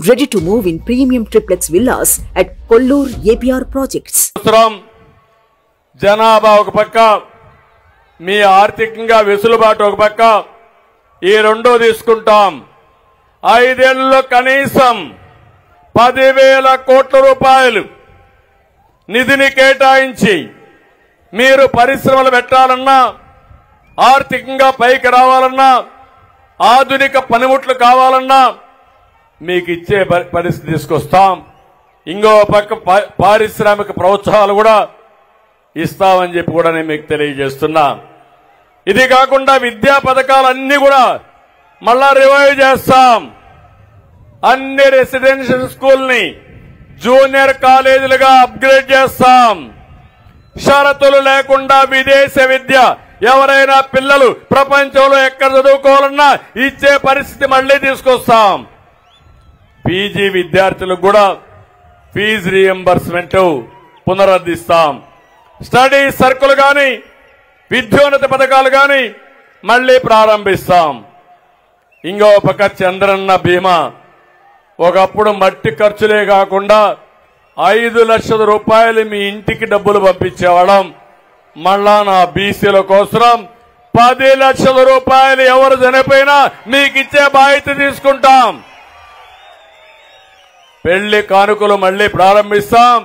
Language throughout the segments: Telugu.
Ready to move in premium triplex villas at Kollur APR projects. జనాభా ఒక పక్క, మీ ఆర్థికంగా వెసులుబాటు ఒక పక్క, ఈ రెండో తీసుకుంటాం. 5 ఏళ్లలో కనీసం 10,000 కోట్ల రూపాయలు నిధిని కేటాయించి మీరు పరిశ్రమలు పెట్టాలన్నా, ఆర్థికంగా పైకి రావాలన్నా, ఆధునిక పనిముట్లు కావాలన్నా మీకు ఇచ్చే పరిస్థితి తీసుకొస్తాం. ఇంకో పక్క పారిశ్రామిక ప్రోత్సాహాలు కూడా ఇస్తామని చెప్పి కూడా నేను మీకు తెలియజేస్తున్నా. ఇది కాకుండా విద్యా పథకాలన్నీ కూడా మళ్ళా రివైవ్ చేస్తాం. అన్ని రెసిడెన్షియల్ స్కూల్ని జూనియర్ కాలేజీలుగా అప్గ్రేడ్ చేస్తాం. షరతులు లేకుండా విదేశ విద్య ఎవరైనా పిల్లలు ప్రపంచంలో ఎక్కడ చదువుకోవాలన్నా ఇచ్చే పరిస్థితి మళ్లీ తీసుకొస్తాం. పీజీ విద్యార్థులకు కూడా ఫీజు రీఎంబర్స్మెంట్ పునరుద్ధరిస్తాం. స్టడీ సర్కిల్ గాని, విద్యోన్నత పథకాలు గాని మళ్లీ ప్రారంభిస్తాం. ఇంకో పక్క చంద్రన్న బీమా, ఒకప్పుడు మట్టి ఖర్చులే కాకుండా 5 లక్షల రూపాయలు మీ ఇంటికి డబ్బులు పంపించేవాళ్ళం. మళ్ళా నా బీసీల కోసం 10 లక్షల రూపాయలు ఎవరు చనిపోయినా మీకు ఇచ్చే బాధ్యత తీసుకుంటాం. పెళ్లి కానుకలు మళ్లీ ప్రారంభిస్తాం.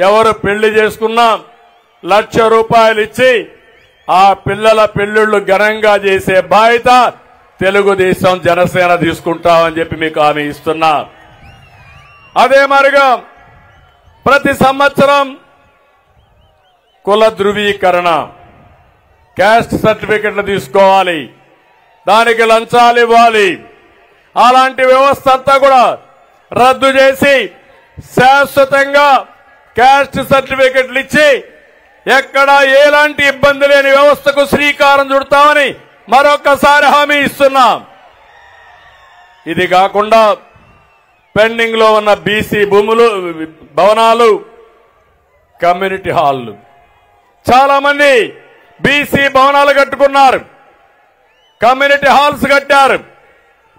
ఎవరు పెళ్లి చేసుకున్నా 1,00,000 రూపాయలు ఇచ్చి ఆ పిల్లల పెళ్లిళ్లు ఘనంగా చేసే బాధ్యత తెలుగుదేశం జనసేన తీసుకుంటామని చెప్పి మీకు హామీ ఇస్తున్నా. అదే మరిగా ప్రతి సంవత్సరం కుల ధృవీకరణ, క్యాస్ట్ సర్టిఫికెట్లు తీసుకోవాలి, దానికి లంచాలు ఇవ్వాలి. అలాంటి వ్యవస్థ అంతా కూడా రద్దు చేసి శాశ్వతంగా క్యాస్ట్ సర్టిఫికెట్లు ఇచ్చి ఎక్కడా ఎలాంటి ఇబ్బంది లేని వ్యవస్థకు శ్రీకారం చుడతామని మరొకసారి హామీ ఇస్తున్నాం. ఇది కాకుండా పెండింగ్ లో ఉన్న బీసీ భూములు, భవనాలు, కమ్యూనిటీ హాళ్లు, చాలా మంది బీసీ భవనాలు కట్టుకున్నారు, కమ్యూనిటీ హాల్స్ కట్టారు,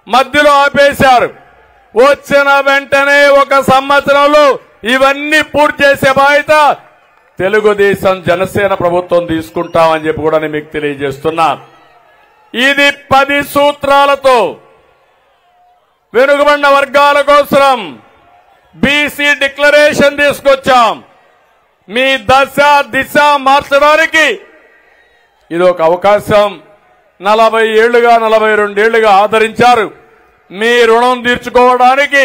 మధ్యలో ఆపేశారు. వచ్చిన వెంటనే 1 సంవత్సరంలో ఇవన్నీ పూర్తి చేసే బాధ్యత తెలుగుదేశం జనసేన ప్రభుత్వం తీసుకుంటామని చెప్పి కూడా నేను మీకు తెలియజేస్తున్నా. ఇది 10 సూత్రాలతో వెనుకబడిన వర్గాల కోసం బీసీ డిక్లరేషన్ తీసుకొచ్చాం. మీ దశ దిశ మార్చడానికి ఇది ఒక అవకాశం. 40 ఏళ్లుగా 42 ఏళ్లుగా ఆదరించారు. మీ రుణం తీర్చుకోవడానికి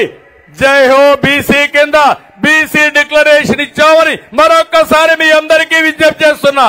జై హో బీసీ కింద బీసీ డిక్లరేషన్ ఇచ్చామని మరొక్కసారి మీ అందరికీ విజ్ఞప్తి చేస్తున్నా.